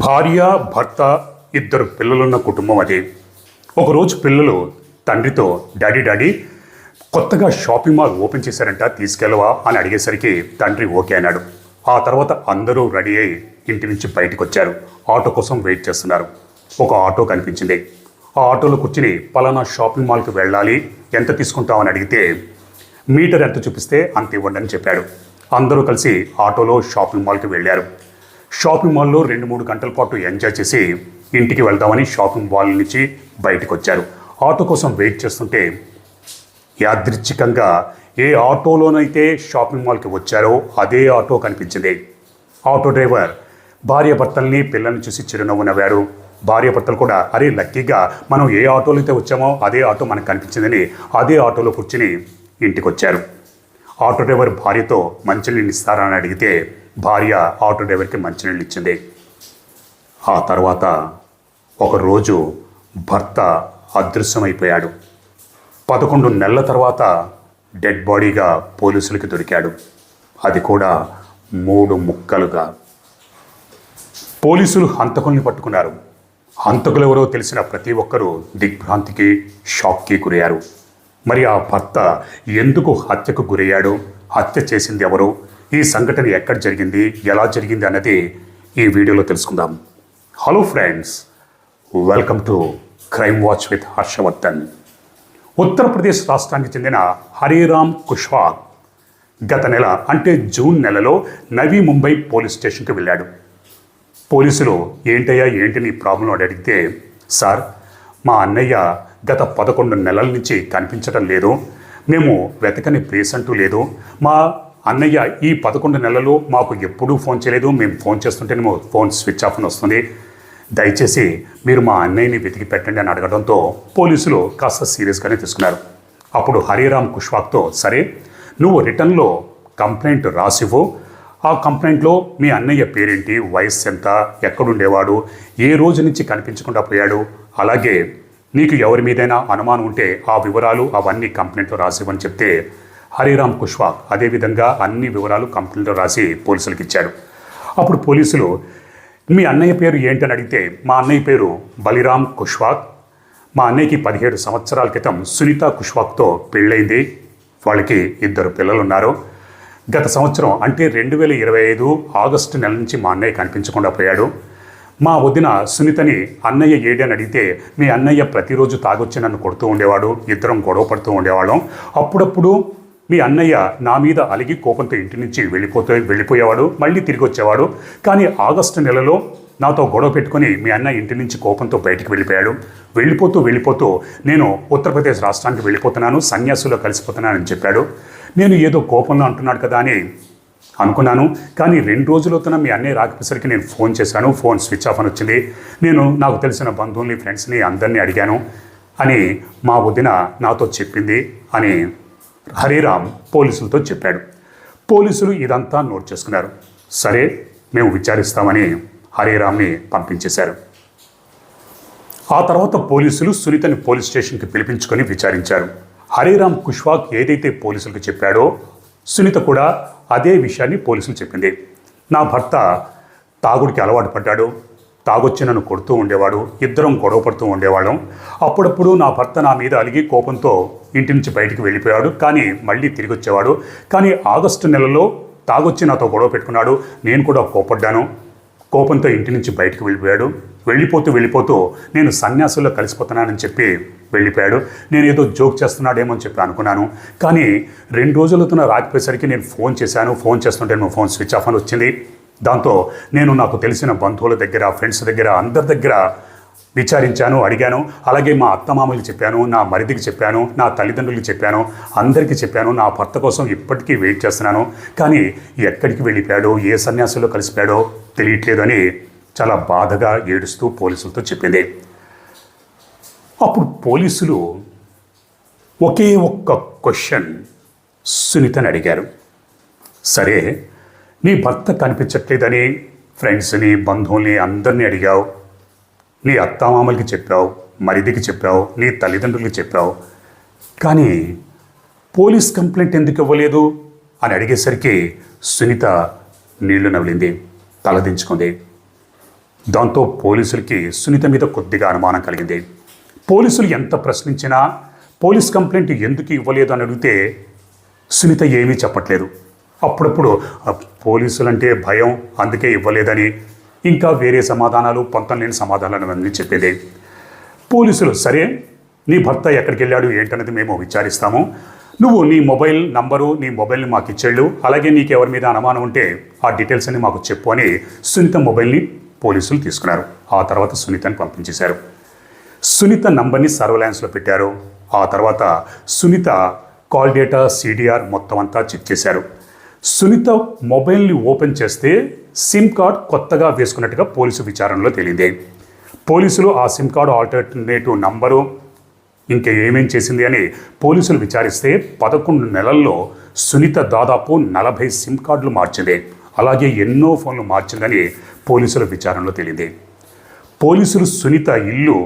భార్య భర్త ఇద్దరు పిల్లలున్న కుటుంబం అది. ఒకరోజు పిల్లలు తండ్రితో డాడీ కొత్తగా షాపింగ్ మాల్ ఓపెన్ చేశారంట, తీసుకెళ్ళవా అని అడిగేసరికి తండ్రి ఓకే అన్నాడు. ఆ తర్వాత అందరూ రెడీ అయి ఇంటి నుంచి బయటకు వచ్చారు. ఆటో కోసం వెయిట్ చేస్తున్నారు. ఒక ఆటో కనిపించింది. ఆ ఆటోలో కూర్చుని పలానా షాపింగ్ మాల్కి వెళ్ళాలి, ఎంత తీసుకుంటామని అడిగితే మీటర్ ఎంత చూపిస్తే అంత ఇవ్వండి అని చెప్పాడు. అందరూ కలిసి ఆటోలో షాపింగ్ మాల్కి వెళ్ళారు. షాపింగ్ మాల్లో 2-3 గంటల పాటు ఎంజాయ్ చేసి ఇంటికి వెళ్దామని షాపింగ్ మాల్ నుంచి బయటకు వచ్చారు. ఆటో కోసం వెయిట్ చేస్తుంటే యాదృచ్ఛికంగా ఏ ఆటోలోనైతే షాపింగ్ మాల్కి వచ్చారో అదే ఆటో కనిపించింది. ఆటో డ్రైవర్ భార్యాభర్తల్ని పిల్లల్ని చూసి చిరునవ్వు నవ్వారు. భార్యాభర్తలు కూడా అరే లక్కీగా మనం ఏ ఆటోలో అయితే వచ్చామో అదే ఆటో మనకు కనిపించిందని అదే ఆటోలో కూర్చుని ఇంటికి వచ్చారు. ఆటో డ్రైవర్ భార్యతో మంచినీళ్ళు ఇస్తారని అడిగితే భార్య ఆటో డ్రైవర్కి మంచినీళ్ళు ఇచ్చింది. ఆ తర్వాత ఒకరోజు భర్త అదృశ్యమైపోయాడు. 11 నెలల తర్వాత డెడ్ బాడీగా పోలీసులకి దొరికాడు. అది కూడా 3 ముక్కలుగా. పోలీసులు హంతకుల్ని పట్టుకున్నారు. హంతకులెవరో తెలిసిన ప్రతి ఒక్కరూ దిగ్భ్రాంతికి, షాక్కి గురయ్యారు. మరి ఆ భర్త ఎందుకు హత్యకు గురయ్యాడు, హత్య చేసింది ఎవరు, ఈ సంఘటన ఎక్కడ జరిగింది, ఎలా జరిగింది అన్నది ఈ వీడియోలో తెలుసుకుందాం. Hello friends, welcome to crime watch with Harshavardhan. Uttar Pradesh రాష్ట్రానికి చెందిన హరిరామ్ కుష్వాహా గత నెల అంటే జూన్ నెలలో నవీ ముంబై పోలీస్ స్టేషన్కి వెళ్ళాడు. పోలీసులు ఏంటయ్యా ఏంటి నీ ప్రాబ్లం అని అడిగితే, సార్ మా అన్నయ్య గత 11 నెలల నుంచి కనిపించడం లేదు, మేము వెతకని ప్లేస్ అంటూ లేదు, మా అన్నయ్య ఈ 11 నెలలు మాకు ఎప్పుడూ ఫోన్ చేయలేదు, మేము ఫోన్ చేస్తుంటేనేమో ఫోన్ స్విచ్ ఆఫ్ అని వస్తుంది, దయచేసి మీరు మా అన్నయ్యని వెతికి పెట్టండి అని అడగడంతో పోలీసులు కాస్త సీరియస్గానే తీసుకున్నారు. అప్పుడు హరిరామ్ కుష్వాహాతో సరే నువ్వు రిటర్న్లో కంప్లైంట్ రాసివ్వు, ఆ కంప్లైంట్లో మీ అన్నయ్య పేరేంటి, వయస్సు ఎంత, ఎక్కడుండేవాడు, ఏ రోజు నుంచి కనిపించకుండా పోయాడు, అలాగే నీకు ఎవరి మీదైనా అనుమానం ఉంటే ఆ వివరాలు అవన్నీ కంప్లైంట్లో రాసివ్వని చెప్తే హరిరామ్ కుష్వాహా అదేవిధంగా అన్ని వివరాలు కంప్లైంట్లో రాసి పోలీసులకు ఇచ్చాడు. అప్పుడు పోలీసులు మీ అన్నయ్య పేరు ఏంటని అడిగితే మా అన్నయ్య పేరు బలిరామ్ కుష్వాహా, మా అన్నయ్యకి 17 సంవత్సరాల క్రితం సునీత కుష్వాహాతో పెళ్ళైంది, వాళ్ళకి 2 పిల్లలు ఉన్నారు. గత సంవత్సరం అంటే 2025 ఆగస్టు నెల నుంచి మా అన్నయ్య కనిపించకుండా పోయాడు. మా వదిన సునీతని అన్నయ్య ఏడి అని అడిగితే మీ అన్నయ్య ప్రతిరోజు తాగొచ్చి నన్ను కొడుతూ ఉండేవాడు, ఇద్దరం గొడవ పడుతూ ఉండేవాళ్ళం, అప్పుడప్పుడు మీ అన్నయ్య నా మీద అలిగి కోపంతో ఇంటి నుంచి వెళ్ళిపోయేవాడు, మళ్ళీ తిరిగి వచ్చేవాడు, కానీ ఆగస్టు నెలలో నాతో గొడవ పెట్టుకొని మీ అన్న ఇంటి నుంచి కోపంతో బయటికి వెళ్ళిపోయాడు. వెళ్ళిపోతూ నేను ఉత్తరప్రదేశ్ రాష్ట్రానికి వెళ్ళిపోతున్నాను, సన్యాసులో కలిసిపోతున్నానని చెప్పాడు. నేను ఏదో కోపంలో అంటున్నాడు కదా అని అనుకున్నాను, కానీ 2 రోజులవుతున్న మీ అన్నయ్య రాకపోయేసరికి నేను ఫోన్ చేశాను, ఫోన్ స్విచ్ ఆఫ్ అని వచ్చింది. నేను నాకు తెలిసిన బంధువుల్ని, ఫ్రెండ్స్ని అందరినీ అడిగాను అని మా వదిన నాతో చెప్పింది అని హరిరామ్ పోలీసులతో చెప్పాడు. పోలీసులు ఇదంతా నోట్ చేసుకున్నారు. సరే మేము విచారిస్తామని హరిరామ్ని పంపించేశారు. ఆ తర్వాత పోలీసులు సునీతని పోలీస్ స్టేషన్కి పిలిపించుకొని విచారించారు. హరిరామ్ కుష్వాహా ఏదైతే పోలీసులకు చెప్పాడో సునీత కూడా అదే విషయాన్ని పోలీసులు చెప్పింది. నా భర్త తాగుడికి అలవాటు పడ్డాడు, తాగొచ్చి నన్ను కొడుతూ ఉండేవాడు, ఇద్దరం గొడవ పడుతూ ఉండేవాళ్ళం, అప్పుడప్పుడు నా భర్త నా మీద అలిగి కోపంతో ఇంటి నుంచి బయటికి వెళ్ళిపోయాడు, కానీ మళ్ళీ తిరిగి వచ్చేవాడు, కానీ ఆగస్టు నెలలో తాగొచ్చి నాతో గొడవ పెట్టుకున్నాడు, నేను కూడా కోపడ్డాను, కోపంతో ఇంటి నుంచి బయటికి వెళ్ళిపోయాడు, వెళ్ళిపోతూ నేను సన్యాసుల్లో కలిసిపోతున్నానని చెప్పి వెళ్ళిపోయాడు. నేను ఏదో జోక్ చేస్తున్నాడేమో అని చెప్పి అనుకున్నాను, కానీ 2 రోజులతో రాకపోయేసరికి నేను ఫోన్ చేశాను, ఫోన్ చేస్తుంటే మా ఫోన్ స్విచ్ ఆఫ్ అని వచ్చింది. దాంతో నేను నాకు తెలిసిన బంధువుల దగ్గర, ఫ్రెండ్స్ దగ్గర, అందరి దగ్గర విచారించాను, అడిగాను, అలాగే మా అత్తమామలకి చెప్పాను, నా మరిదికి చెప్పాను, నా తల్లిదండ్రులకి చెప్పాను, అందరికీ చెప్పాను, నా భర్త కోసం ఇప్పటికీ వెయిట్ చేస్తున్నాను, కానీ ఎక్కడికి వెళ్ళిపోయాడో, ఏ సన్యాసుల్లో కలిసిపోయాడో తెలియట్లేదు అని చాలా బాధగా ఏడుస్తూ పోలీసులతో చెప్పింది. అప్పుడు పోలీసులు ఒకే ఒక్క క్వశ్చన్ సునీతని అడిగారు. సరే నీ భర్త కనిపించట్లేదని ఫ్రెండ్స్ని, బంధువుల్ని అందరినీ అడిగావు, నీ అత్తామామలకి చెప్పావు, మరిదికి చెప్పావు, నీ తల్లిదండ్రులకి చెప్పావు, కానీ పోలీస్ కంప్లైంట్ ఎందుకు ఇవ్వలేదు అని అడిగేసరికి సునీత నీళ్లు నవ్వింది, తలదించుకుంది. దాంతో పోలీసులకి సునీత మీద కొద్దిగా అనుమానం కలిగింది. పోలీసులు ఎంత ప్రశ్నించినా పోలీస్ కంప్లైంట్ ఎందుకు ఇవ్వలేదు అని అడిగితే సునీత ఏమీ చెప్పట్లేదు. అప్పుడప్పుడు పోలీసులంటే భయం, అందుకే ఇవ్వలేదని, ఇంకా వేరే సమాధానాలు, పొంతం లేని సమాధానాలు అన్నీ చెప్పేది. పోలీసులు, సరే నీ భర్త ఎక్కడికి వెళ్ళాడు ఏంటనేది మేము విచారిస్తాము, నువ్వు నీ మొబైల్ నంబరు, నీ మొబైల్ని మాకు ఇచ్చేళ్ళు, అలాగే నీకు ఎవరి మీద అనుమానం ఉంటే ఆ డీటెయిల్స్ అన్ని మాకు చెప్పు అని సునీత మొబైల్ని పోలీసులు తీసుకున్నారు. ఆ తర్వాత సునీతని పంపించేశారు. సునీత నంబర్ని సర్వేలెన్స్లో పెట్టారు. ఆ తర్వాత సునీత కాల్ డేటా, CDR మొత్తం అంతా చెక్ చేశారు. సునీత మొబైల్ని ఓపెన్ చేస్తే సిమ్ కార్డ్ కొత్తగా వేసుకున్నట్టుగా పోలీసు విచారణలో తేలింది. పోలీసులు ఆ సిమ్ కార్డు ఆల్టర్నేటివ్ నంబరు, ఇంకా ఏమేం చేసింది అని పోలీసులు విచారిస్తే 11 నెలల్లో సునీత దాదాపు 40 సిమ్ కార్డులు మార్చింది. అలాగే ఎన్నో ఫోన్లు మార్చిందని పోలీసుల విచారణలో తేలింది. పోలీసులు సునీత ఇల్లు,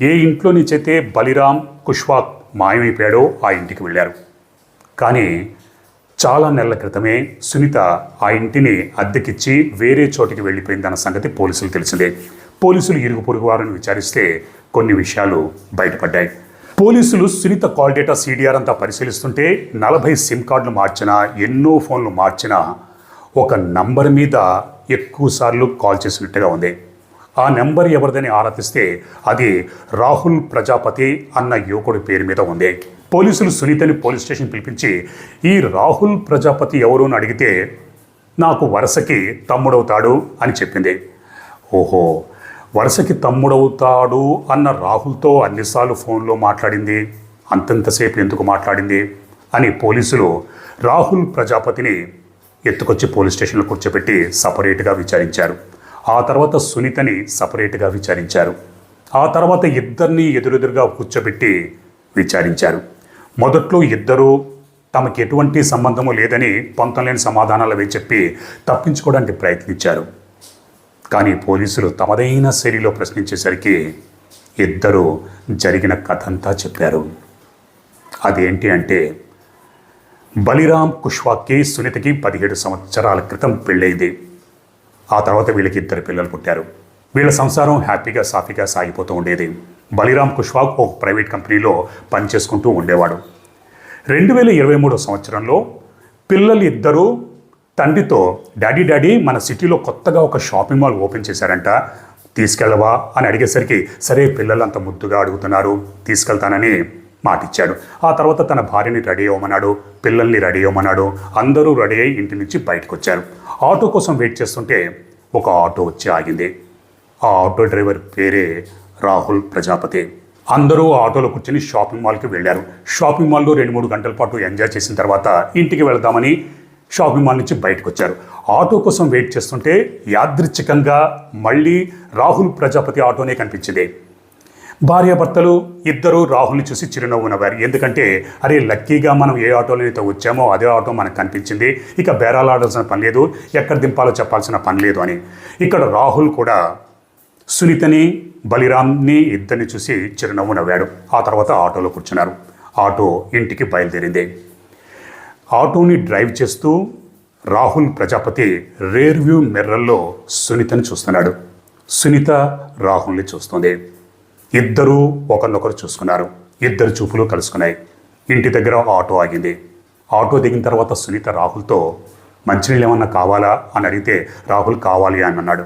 ఏ ఇంట్లో నుంచైతే బలిరామ్ కుష్వాక్ మాయమైపోయాడో ఆ ఇంటికి వెళ్ళారు. కానీ చాలా నెలల క్రితమే సునీత ఆ ఇంటిని అద్దెకిచ్చి వేరే చోటికి వెళ్ళిపోయిందన్న సంగతి పోలీసులు తెలిసిందే. పోలీసులు ఇరుగు పొరుగు వారిని విచారిస్తే కొన్ని విషయాలు బయటపడ్డాయి. పోలీసులు సునీత కాల్ డేటా, CDR అంతా పరిశీలిస్తుంటే 40 సిమ్ కార్డులు మార్చినా, ఎన్నో ఫోన్లు మార్చినా ఒక నంబర్ మీద ఎక్కువ సార్లు కాల్ చేసినట్టుగా ఉంది. ఆ నెంబర్ ఎవరిదని ఆరాధిస్తే అది రాహుల్ ప్రజాపతి అన్న యువకుడి పేరు మీద ఉంది. పోలీసులు సునీతని పోలీస్ స్టేషన్ పిలిపించి ఈ రాహుల్ ప్రజాపతి ఎవరు అని అడిగితే నాకు వరుసకి తమ్ముడవుతాడు అని చెప్పింది. ఓహో, వరుసకి తమ్ముడవుతాడు అన్న రాహుల్తో అన్నిసార్లు ఫోన్లో మాట్లాడింది, అంతంతసేపు ఎందుకు మాట్లాడింది అని పోలీసులు రాహుల్ ప్రజాపతిని ఎత్తుకొచ్చి పోలీస్ స్టేషన్లో కూర్చోబెట్టి సపరేట్గా విచారించారు. ఆ తర్వాత సునీతని సపరేట్గా విచారించారు. ఆ తర్వాత ఇద్దరిని ఎదురెదురుగా కూర్చోబెట్టి విచారించారు. మొదట్లో ఇద్దరూ తమకి ఎటువంటి సంబంధము లేదని పొంతం లేని సమాధానాలు చెప్పి తప్పించుకోవడానికి ప్రయత్నించారు. కానీ పోలీసులు తమదైన శైలిలో ప్రశ్నించేసరికి ఇద్దరూ జరిగిన కథ అంతా చెప్పారు. అదేంటి అంటే, బలిరామ్ కుష్వాక్కి సునీతకి 17 సంవత్సరాల క్రితం పెళ్ళైంది. ఆ తర్వాత వీళ్ళకి 2 పిల్లలు పుట్టారు. వీళ్ళ సంసారం హ్యాపీగా సాఫీగా సాగిపోతూ ఉండేది. బలిరామ్ కుష్వాక్ ఒక ప్రైవేట్ కంపెనీలో పనిచేసుకుంటూ ఉండేవాడు. 2023 సంవత్సరంలో పిల్లలు ఇద్దరూ తండ్రితో డాడీ మన సిటీలో కొత్తగా ఒక షాపింగ్ మాల్ ఓపెన్ చేశారంట, తీసుకెళ్ళవా అని అడిగేసరికి సరే పిల్లలంతా ముద్దుగా అడుగుతున్నారు, తీసుకెళ్తానని మాటిచ్చాడు. ఆ తర్వాత తన భార్యని రెడీ అవ్వమన్నాడు, పిల్లల్ని రెడీ అవ్వమన్నాడు. అందరూ రెడీ అయ్యి ఇంటి నుంచి బయటకు వచ్చారు. ఆటో కోసం వెయిట్ చేస్తుంటే ఒక ఆటో వచ్చి ఆగింది. ఆ ఆటో డ్రైవర్ పేరే రాహుల్ ప్రజాపతి. అందరూ ఆటోలో కూర్చొని షాపింగ్ మాల్కి వెళ్ళారు. షాపింగ్ మాల్లో 2-3 గంటల పాటు ఎంజాయ్ చేసిన తర్వాత ఇంటికి వెళ్దామని షాపింగ్ మాల్ నుంచి బయటకు వచ్చారు. ఆటో కోసం వెయిట్ చేస్తుంటే యాదృచ్ఛికంగా మళ్ళీ రాహుల్ ప్రజాపతి ఆటోనే కనిపించింది. భార్యాభర్తలు ఇద్దరు రాహుల్ని చూసి చిరునవ్వు నవ్వారు. ఎందుకంటే అరే లక్కీగా మనం ఏ ఆటోలో అయితే వచ్చామో అదే ఆటో మనకు కనిపించింది, ఇక బేరాలు ఆడాల్సిన పని లేదు, ఎక్కడ దింపాలో చెప్పాల్సిన పని లేదు అని. ఇక్కడ రాహుల్ కూడా సునీతని బలిరామ్ని ఇద్దరిని చూసి చిరునవ్వు నవ్వాడు. ఆ తర్వాత ఆటోలో కూర్చున్నారు. ఆటో ఇంటికి బయలుదేరింది. ఆటోని డ్రైవ్ చేస్తూ రాహుల్ ప్రజాపతి రేర్ వ్యూ మిర్రర్లో సునీతని చూస్తున్నాడు. సునీత రాహుల్ని చూస్తుంది. ఇద్దరూ ఒకరినొకరు చూసుకున్నారు. ఇద్దరు చూపులు కలుసుకున్నాయి. ఇంటి దగ్గర ఆటో ఆగింది. ఆటో దిగిన తర్వాత సునీత రాహుల్తో మంచినీళ్ళు ఏమన్నా కావాలా అని అడిగితే రాహుల్ కావాలి అని అన్నాడు.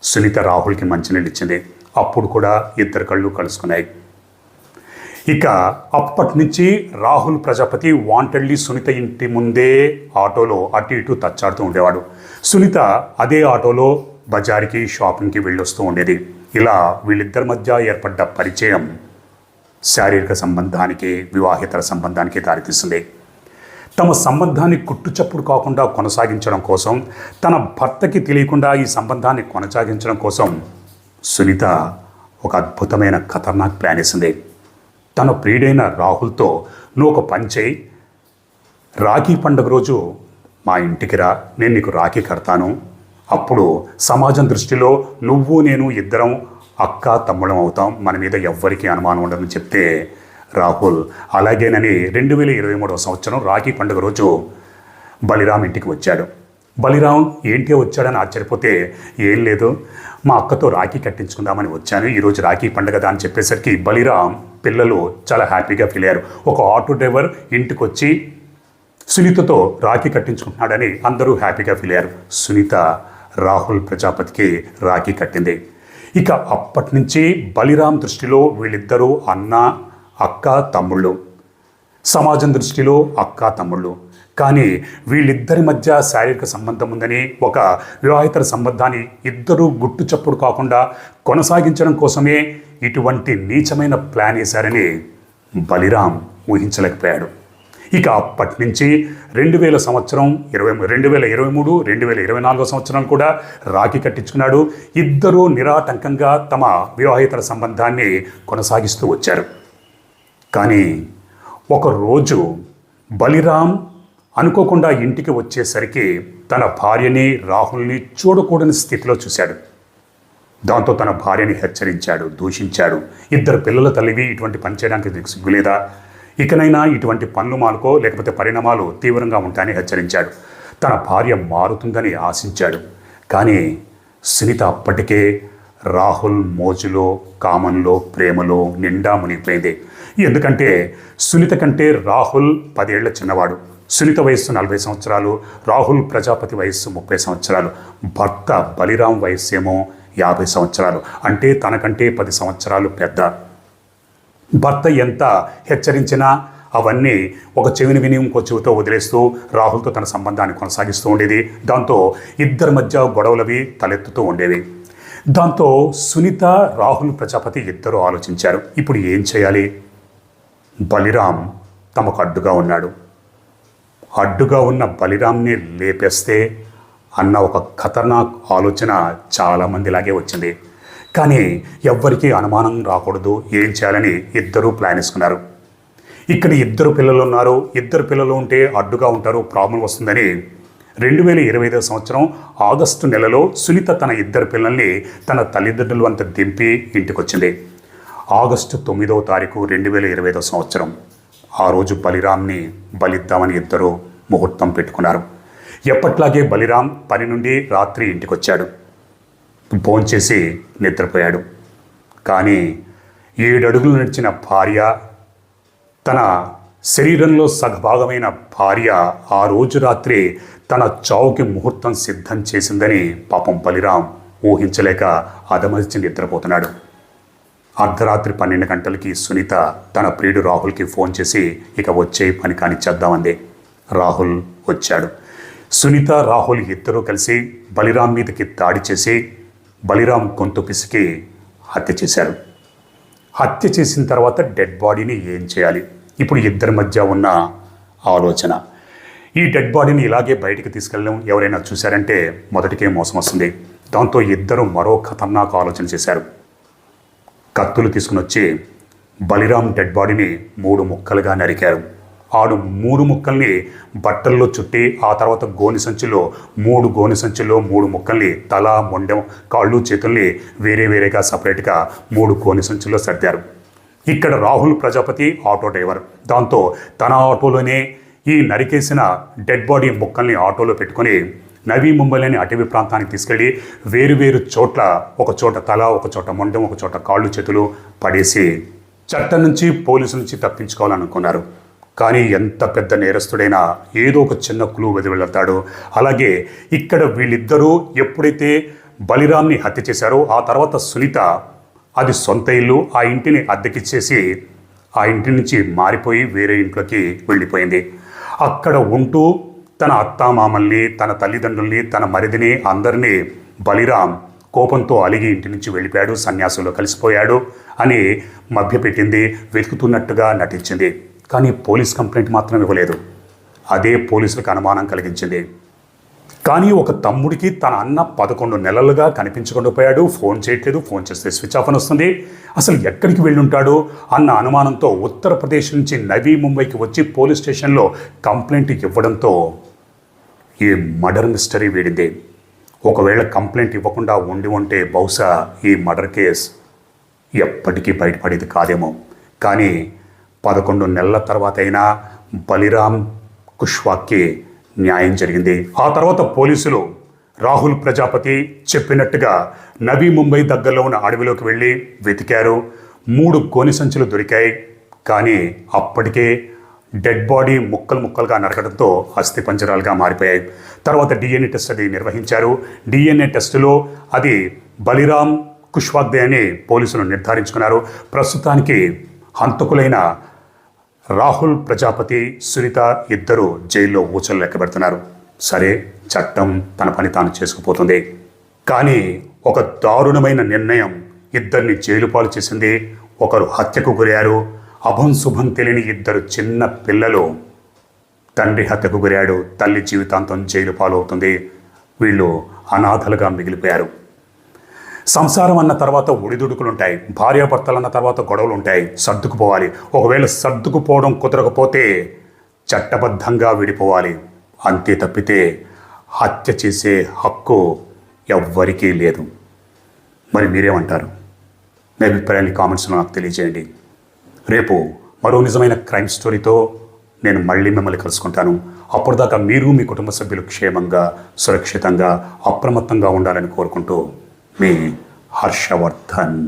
సునీత రాహుల్కి మంచినీళ్ళు ఇచ్చింది. అప్పుడు కూడా ఇద్దరు కళ్ళు కలుసుకున్నాయి. ఇక అప్పటి నుంచి రాహుల్ ప్రజాపతి వాంటెడ్లీ సునీత ఇంటి ముందే ఆటోలో అటు ఇటు తచ్చాడుతూ ఉండేవాడు. సునీత అదే ఆటోలో బజార్కి షాపింగ్కి వెళ్ళొస్తూ ఉండేది. ఇలా వీళ్ళిద్దరి మధ్య ఏర్పడ్డ పరిచయం శారీరక సంబంధానికి, వివాహేతర సంబంధానికి దారితీస్తుంది. తమ సంబంధాన్ని కుట్టుచప్పుడు కాకుండా కొనసాగించడం కోసం, తన భర్తకి తెలియకుండా ఈ సంబంధాన్ని కొనసాగించడం కోసం సునీత ఒక అద్భుతమైన ఖతర్నాక్ ప్లాన్ వేసింది. తన ప్రియుడైన రాహుల్తో నువ్వు ఒక పని చేయి, రాఖీ పండుగ రోజు మా ఇంటికి రా, నేను నీకు రాఖీ కడతాను, అప్పుడు సమాజం దృష్టిలో నువ్వు నేను ఇద్దరం అక్క తమ్ముళ్ళం అవుతాం, మన మీద ఎవ్వరికీ అనుమానం ఉండదని చెప్తే రాహుల్ అలాగేనని 2023 సంవత్సరం రాఖీ పండుగ రోజు బలిరామ్ ఇంటికి వచ్చాడు. బలిరాం ఏంటి వచ్చాడని ఆశ్చర్యపోతే, ఏం లేదు, మా అక్కతో రాఖీ కట్టించుకుందామని వచ్చాను, ఈరోజు రాఖీ పండుగ అని చెప్పేసరికి బలిరాం పిల్లలు చాలా హ్యాపీగా ఫీల్ అయ్యారు. ఒక ఆటో డ్రైవర్ ఇంటికి వచ్చి సునీతతో రాఖీ కట్టించుకుంటున్నాడని అందరూ హ్యాపీగా ఫీల్ అయ్యారు. సునీత రాహుల్ ప్రజాపతికి రాఖీ కట్టింది. ఇక అప్పటి నుంచి బలిరాం దృష్టిలో వీళ్ళిద్దరూ అన్న, అక్క, తమ్ముళ్ళు, సమాజం దృష్టిలో అక్క, తమ్ముళ్ళు. కానీ వీళ్ళిద్దరి మధ్య శారీరక సంబంధం ఉందని, ఒక వివాహితర సంబంధాన్ని ఇద్దరూ గుట్టు చప్పుడు కాకుండా కొనసాగించడం కోసమే ఇటువంటి నీచమైన ప్లాన్ వేశారని బలిరాం ఊహించలేకపోయాడు. ఇక అప్పటి నుంచి 2000 సంవత్సరం 2023, 2024 సంవత్సరం కూడా రాఖీ కట్టించుకున్నాడు. ఇద్దరూ నిరాటంకంగా తమ వివాహితర సంబంధాన్ని కొనసాగిస్తూ వచ్చారు. కానీ ఒకరోజు బలిరాం అనుకోకుండా ఇంటికి వచ్చేసరికి తన భార్యని, రాహుల్ని చూడకూడని స్థితిలో చూశాడు. దాంతో తన భార్యని హెచ్చరించాడు, దూషించాడు. ఇద్దరు పిల్లల తల్లివి ఇటువంటి పని చేయడానికి సిగ్గులేదా? ఇకనైనా ఇటువంటి పనులు మానుకో, లేకపోతే పరిణామాలు తీవ్రంగా ఉంటాయని హెచ్చరించాడు. తన భార్య మారుతుందని ఆశించాడు. కానీ సునీత అప్పటికే రాహుల్ మోజులో, కామంలో, ప్రేమలో నిండా మునిగిపోయింది. ఎందుకంటే సునీత కంటే రాహుల్ 10 ఏళ్ల చిన్నవాడు. సునీత వయస్సు 40 సంవత్సరాలు, రాహుల్ ప్రజాపతి వయస్సు 30 సంవత్సరాలు, భర్త బలిరాం వయస్సు ఏమో 50 సంవత్సరాలు. అంటే తనకంటే 10 సంవత్సరాలు పెద్ద. భర్త ఎంత హెచ్చరించినా అవన్నీ ఒక చెవిని విని ఇంకో చెవితో వదిలేస్తూ రాహుల్తో తన సంబంధాన్ని కొనసాగిస్తూ ఉండేది. దాంతో ఇద్దరి మధ్య గొడవలవి తలెత్తుతూ ఉండేవి. దాంతో సునీత, రాహుల్ ప్రజాపతి ఇద్దరు ఆలోచించారు, ఇప్పుడు ఏం చేయాలి? బలిరాం తమకు అడ్డుగా ఉన్నాడు. అడ్డుగా ఉన్న బలిరాంని లేపేస్తే అన్న ఒక ఖతర్నాక్ ఆలోచన చాలామందిలాగే వచ్చింది. కానీ ఎవ్వరికీ అనుమానం రాకూడదు, ఏం చేయాలని ఇద్దరూ ప్లాన్ వేసుకున్నారు. ఇక్కడ ఇద్దరు పిల్లలు ఉన్నారు, ఇద్దరు పిల్లలు ఉంటే అడ్డుగా ఉంటారు, ప్రాబ్లం వస్తుందని 2025 సంవత్సరం ఆగస్టు నెలలో సునీత తన ఇద్దరు పిల్లల్ని తన తల్లిదండ్రులు అంతా దింపి ఇంటికొచ్చింది. ఆగస్టు 9వ తారీఖు 2025 సంవత్సరం ఆ రోజు బలిరాంని బలిద్దామని ఇద్దరు ముహూర్తం పెట్టుకున్నారు. ఎప్పట్లాగే బలిరాం పని నుండి రాత్రి ఇంటికొచ్చాడు. భోంచేసి నిద్రపోయాడు. కానీ 7 అడుగులు నడిచిన భార్య, తన శరీరంలో సగభాగమైన భార్య ఆ రోజు రాత్రి తన చావుకి ముహూర్తం సిద్ధం చేసిందని పాపం బలిరాం ఊహించలేక అదమర్చి నిద్రపోతున్నాడు. అర్ధరాత్రి 12 గంటలకి సునీత తన ప్రియుడు రాహుల్కి ఫోన్ చేసి ఇక వచ్చే పని కానిచ్చేద్దామంది. రాహుల్ వచ్చాడు. సునీత, రాహుల్ ఇద్దరూ కలిసి బలిరాం మీదకి దాడి చేసి బలిరాం గొంతు పిసికి హత్య చేశారు. హత్య చేసిన తర్వాత డెడ్ బాడీని ఏం చేయాలి? ఇప్పుడు ఇద్దరి మధ్య ఉన్న ఆలోచన, ఈ డెడ్ బాడీని ఇలాగే బయటికి తీసుకెళ్ళడం ఎవరైనా చూశారంటే మొదటికే మోసం వస్తుంది. దాంతో ఇద్దరు మరో ఖతర్నాక్ ఆలోచన చేశారు. కత్తులు తీసుకుని వచ్చి బలిరాం డెడ్ బాడీని 3 ముక్కలుగా నరికారు. ఆడు 3 ముక్కల్ని బట్టల్లో చుట్టి ఆ తర్వాత గోని సంచిలో 3 ముక్కల్ని తల, మొండెం, కాళ్ళు, చేతుల్ని వేరేగా సపరేట్గా 3 గోని సంచుల్లో సర్దారు. ఇక్కడ రాహుల్ ప్రజాపతి ఆటో డ్రైవర్. దాంతో తన ఆటోలోనే ఈ నరికేసిన డెడ్ బాడీ ముక్కల్ని ఆటోలో పెట్టుకొని నవీ ముంబైలోని అటవీ ప్రాంతానికి తీసుకెళ్ళి వేరు చోట్ల, ఒక చోట తల, ఒక చోట మొండెం, ఒక చోట కాళ్ళు, చేతులు పడేసి చట్టం నుంచి, పోలీసుల నుంచి తప్పించుకోవాలనుకున్నారు. కానీ ఎంత పెద్ద నేరస్తుడైనా ఏదో ఒక చిన్న క్లూ వెళ్తాడు. అలాగే ఇక్కడ వీళ్ళిద్దరూ ఎప్పుడైతే బలిరాంని హత్య చేశారో ఆ తర్వాత సునీత అది సొంత ఇల్లు, ఆ ఇంటిని అద్దెకిచ్చేసి ఆ ఇంటి నుంచి మారిపోయి వేరే ఇంట్లోకి వెళ్ళిపోయింది. అక్కడ ఉంటూ తన అత్తామామల్ని, తన తల్లిదండ్రుల్ని, తన మరిదిని అందరినీ బలిరాం కోపంతో అలిగి ఇంటి నుంచి వెళ్ళిపోయాడు, సన్యాసంలో కలిసిపోయాడు అని మభ్యపెట్టింది, వెతుకుతున్నట్టుగా నటించింది. కానీ పోలీస్ కంప్లైంట్ మాత్రం ఇవ్వలేదు. అదే పోలీసులకు అనుమానం కలిగించింది. కానీ ఒక తమ్ముడికి తన అన్న 11 నెలలుగా కనిపించకుండా పోయాడు, ఫోన్ చేయట్లేదు, ఫోన్ చేస్తే స్విచ్ ఆఫ్ అని వస్తుంది, అసలు ఎక్కడికి వెళ్ళుంటాడు అన్న అనుమానంతో ఉత్తరప్రదేశ్ నుంచి నవీ ముంబైకి వచ్చి పోలీస్ స్టేషన్లో కంప్లైంట్ ఇవ్వడంతో ఈ మర్డర్ మిస్టరీ వీడింది. ఒకవేళ కంప్లైంట్ ఇవ్వకుండా ఉంటే బహుశా ఈ మర్డర్ కేస్ ఎప్పటికీ బయటపడేది కాదేమో. కానీ 11 నెలల తర్వాత అయినా బలిరాం కుష్వాకి న్యాయం జరిగింది. ఆ తర్వాత పోలీసులు రాహుల్ ప్రజాపతి చెప్పినట్టుగా నవీ ముంబై దగ్గరలో ఉన్న అడవిలోకి వెళ్ళి వెతికారు. 3 గోనె సంచులు దొరికాయి. కానీ అప్పటికే డెడ్ బాడీ ముక్కలు ముక్కలుగా నరకడంతో అస్థిపంజరాలుగా మారిపోయాయి. తర్వాత డిఎన్ఏ టెస్ట్ అది నిర్వహించారు. డిఎన్ఏ టెస్టులో అది బలిరామ్ కుష్వాగ్దే అని పోలీసులు నిర్ధారించుకున్నారు. ప్రస్తుతానికి హంతకులైన రాహుల్ ప్రజాపతి, సునీత ఇద్దరు జైల్లో ఊచలు లెక్కబెడుతున్నారు. సరే, చట్టం తన పని తాను చేసుకుపోతుంది. కానీ ఒక దారుణమైన నిర్ణయం ఇద్దరిని జైలు పాలు చేసింది. ఒకరు హత్యకు గురయ్యారు. అభం శుభం తెలియని 2 చిన్న పిల్లలు. తండ్రి హత్యకు గురయ్యాడు, తల్లి జీవితాంతం జైలు పాలు అవుతుంది. వీళ్ళు అనాథలుగా మిగిలిపోయారు. సంసారం అన్న తర్వాత ఒడిదుడుకులుంటాయి. భార్యాభర్తలు అన్న తర్వాత గొడవలు ఉంటాయి. సర్దుకుపోవాలి. ఒకవేళ సర్దుకుపోవడం కుదరకపోతే చట్టబద్ధంగా విడిపోవాలి. అంతే తప్పితే హత్య చేసే హక్కు ఎవ్వరికీ లేదు. మరి మీరేమంటారు? మీ అభిప్రాయాన్ని కామెంట్స్లో నాకు తెలియజేయండి. రేపు మరో నిజమైన క్రైమ్ స్టోరీతో నేను మళ్ళీ మిమ్మల్ని కలుసుకుంటాను. అప్పటిదాకా మీరు, మీ కుటుంబ సభ్యులు క్షేమంగా, సురక్షితంగా, అప్రమత్తంగా ఉండాలని కోరుకుంటూ మీ హర్షవర్ధన్.